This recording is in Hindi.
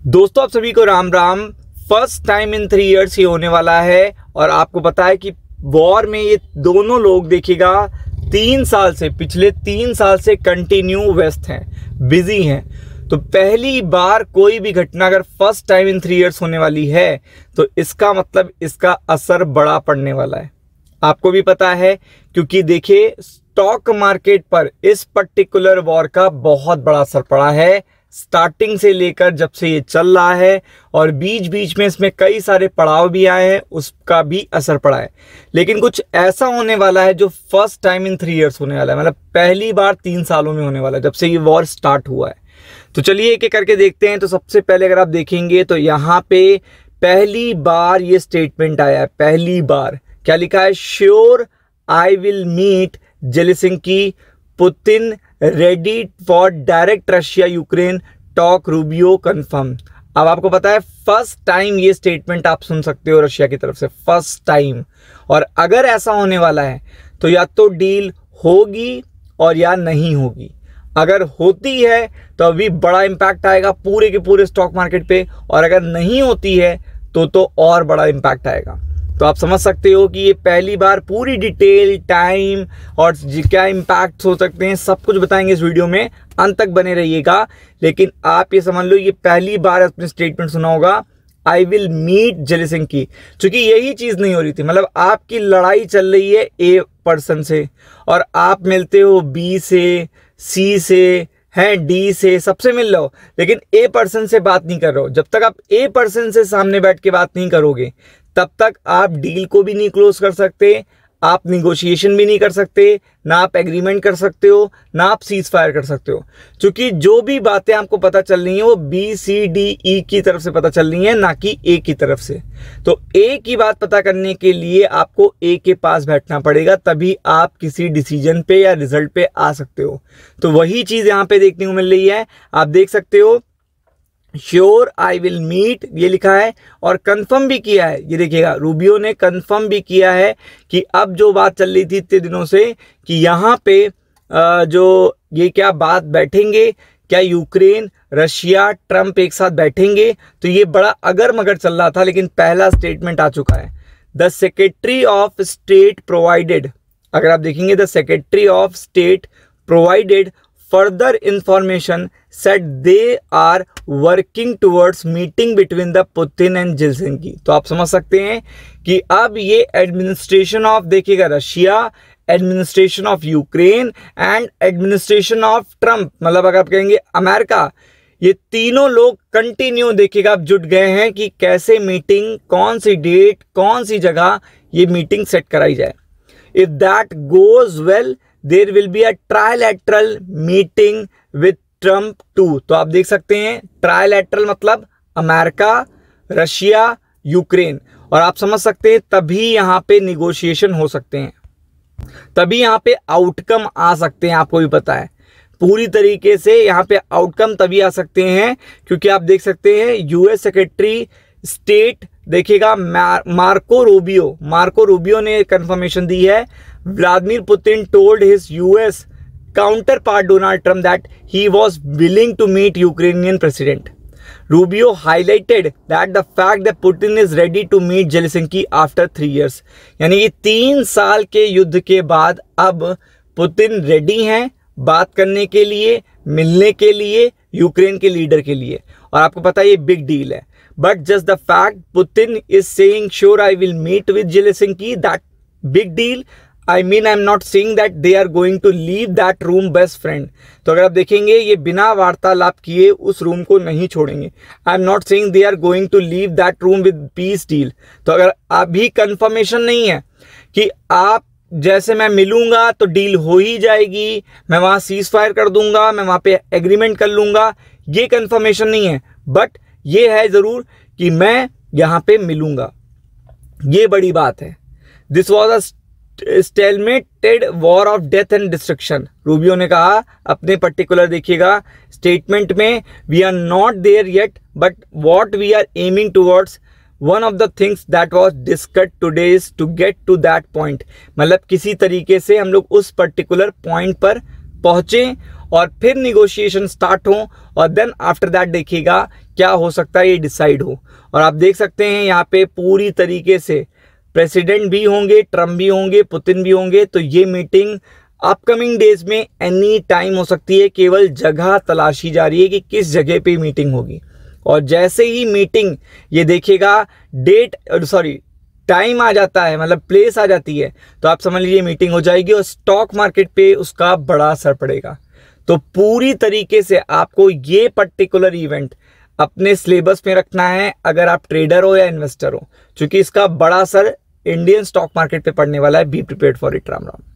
दोस्तों आप सभी को Ram Ram. First time in 3 years ये होने वाला है और आपको पता है कि वॉर में ये दोनों लोग देखिएगा 3 साल से, पिछले 3 साल से कंटिन्यू व्यस्त हैं, बिजी हैं। तो पहली बार कोई भी घटना अगर फर्स्ट टाइम इन 3 इयर्स होने वाली है तो इसका मतलब इसका असर बड़ा पड़ने वाला है। आपको भी पता है क्योंकि देखिए स्टॉक मार्केट पर इस पर्टिकुलर वॉर का बहुत बड़ा असर पड़ा है, स्टार्टिंग से लेकर जब से ये चल रहा है, और बीच बीच में इसमें कई सारे पड़ाव भी आए हैं, उसका भी असर पड़ा है। लेकिन कुछ ऐसा होने वाला है जो फर्स्ट टाइम इन 3 इयर्स होने वाला है, मतलब पहली बार 3 सालों में होने वाला है जब से ये वॉर स्टार्ट हुआ है। तो चलिए एक एक करके देखते हैं। तो सबसे पहले अगर आप देखेंगे तो यहाँ पे पहली बार ये स्टेटमेंट आया है, पहली बार क्या लिखा है, sure I will meet Zelensky, Putin ready for direct Russia Ukraine talk, Rubio confirm. अब आपको पता है फर्स्ट टाइम ये स्टेटमेंट आप सुन सकते हो रशिया की तरफ से, फर्स्ट टाइम। और अगर ऐसा होने वाला है तो या तो डील होगी और या नहीं होगी। अगर होती है तो अभी बड़ा इंपैक्ट आएगा पूरे के पूरे स्टॉक मार्केट पे, और अगर नहीं होती है तो और बड़ा इंपैक्ट आएगा। तो आप समझ सकते हो कि ये पहली बार पूरी डिटेल, टाइम और क्या इम्पैक्ट हो सकते हैं सब कुछ बताएंगे इस वीडियो में, अंत तक बने रहिएगा। लेकिन आप ये समझ लो ये पहली बार अपने स्टेटमेंट सुना होगा, आई विल मीट जेलेंस्की, क्योंकि यही चीज़ नहीं हो रही थी। मतलब आपकी लड़ाई चल रही है ए पर्सन से और आप मिलते हो बी से, सी से, हैं डी से, सबसे मिल लो, लेकिन ए पर्सन से बात नहीं कर रहे हो। जब तक आप ए पर्सन से सामने बैठ के बात नहीं करोगे तब तक आप डील को भी नहीं क्लोज कर सकते, आप निगोशिएशन भी नहीं कर सकते, ना आप एग्रीमेंट कर सकते हो, ना आप सीज फायर कर सकते हो। क्योंकि जो भी बातें आपको पता चल रही हैं वो बी सी डी ई की तरफ से पता चल रही हैं, ना कि ए की तरफ से। तो ए की बात पता करने के लिए आपको ए के पास बैठना पड़ेगा, तभी आप किसी डिसीजन पे या रिजल्ट पे आ सकते हो। तो वही चीज़ यहाँ पे देखने को मिल रही है। आप देख सकते हो श्योर आई विल मीट ये लिखा है और कंफर्म भी किया है। ये देखिएगा रूबियो ने कंफर्म भी किया है कि अब जो बात चल रही थी इतने दिनों से कि यहाँ पे जो ये क्या बात बैठेंगे, क्या यूक्रेन, रशिया, ट्रंप एक साथ बैठेंगे, तो ये बड़ा अगर मगर चल रहा था। लेकिन पहला स्टेटमेंट आ चुका है, the secretary of state provided, अगर आप देखेंगे the secretary of state provided further information said they are working towards meeting between the Putin and Zelensky। तो आप समझ सकते हैं कि अब ये एडमिनिस्ट्रेशन ऑफ देखिएगा Russia, administration of Ukraine and administration of Trump, मतलब अगर आप कहेंगे अमेरिका, ये तीनों लोग कंटिन्यू देखिएगा अब जुट गए हैं कि कैसे मीटिंग, कौन सी डेट, कौन सी जगह ये मीटिंग सेट कराई जाए। If that goes well there will be a trilateral meeting with Trump too. तो आप देख सकते हैं ट्रायलैटरल मतलब अमेरिका, रशिया, यूक्रेन, और आप समझ सकते हैं तभी यहाँ पे निगोशिएशन हो सकते हैं, तभी यहाँ पे आउटकम आ सकते हैं। आपको भी पता है पूरी तरीके से यहाँ पे आउटकम तभी आ सकते हैं क्योंकि आप देख सकते हैं यूएस सेक्रेटरी स्टेट देखिएगा मार्को रूबियो ने कंफर्मेशन दी है, Vladimir Putin told his US counterpart Donald Trump that he was willing to meet Ukrainian president. Rubio highlighted that the fact that Putin is ready to meet Zelensky after 3 years, यानी कि 3 साल के युद्ध के बाद अब पुतिन रेडी हैं बात करने के लिए, मिलने के लिए यूक्रेन के लीडर के लिए। और आपको पता है ये बिग डील है। But just the fact Putin is saying sure I will meet with Zelensky, that big deal, I mean I am not saying that they are going to leave that room best friend. तो अगर आप देखेंगे ये बिना वार्तालाप किए उस रूम को नहीं छोड़ेंगे। I am not saying they are going to leave that room with peace deal. तो अगर अभी कंफर्मेशन नहीं है कि आप जैसे मैं मिलूंगा तो डील हो ही जाएगी, मैं वहां सीज फायर कर दूंगा, मैं वहां पे एग्रीमेंट कर लूंगा, ये कंफर्मेशन नहीं है। बट ये है जरूर कि मैं यहां पे मिलूंगा, ये बड़ी बात है। This was a stalemated war of death and destruction, Rubio ने कहा अपने पर्टिकुलर देखिएगा स्टेटमेंट में, we are not there yet but what we are aiming towards one of the things that was discussed today is to get to that point. मतलब किसी तरीके से हम लोग उस पर्टिकुलर पॉइंट पर पहुंचे और फिर निगोशिएशन स्टार्ट हो और देन आफ्टर दैट देखिएगा क्या हो सकता है ये डिसाइड हो। और आप देख सकते हैं यहाँ पे पूरी तरीके से प्रेसिडेंट भी होंगे, ट्रम्प भी होंगे, पुतिन भी होंगे। तो ये मीटिंग अपकमिंग डेज में एनी टाइम हो सकती है। केवल जगह तलाशी जा रही है कि किस जगह पे मीटिंग होगी। और जैसे ही मीटिंग ये देखिएगा टाइम आ जाता है, मतलब प्लेस आ जाती है, तो आप समझ लीजिए मीटिंग हो जाएगी और स्टॉक मार्केट पे उसका बड़ा असर पड़ेगा। तो पूरी तरीके से आपको ये पर्टिकुलर इवेंट अपने सिलेबस में रखना है अगर आप ट्रेडर हो या इन्वेस्टर हो, क्योंकि इसका बड़ा असर इंडियन स्टॉक मार्केट पे पड़ने वाला है। Be prepared for it. Ram Ram.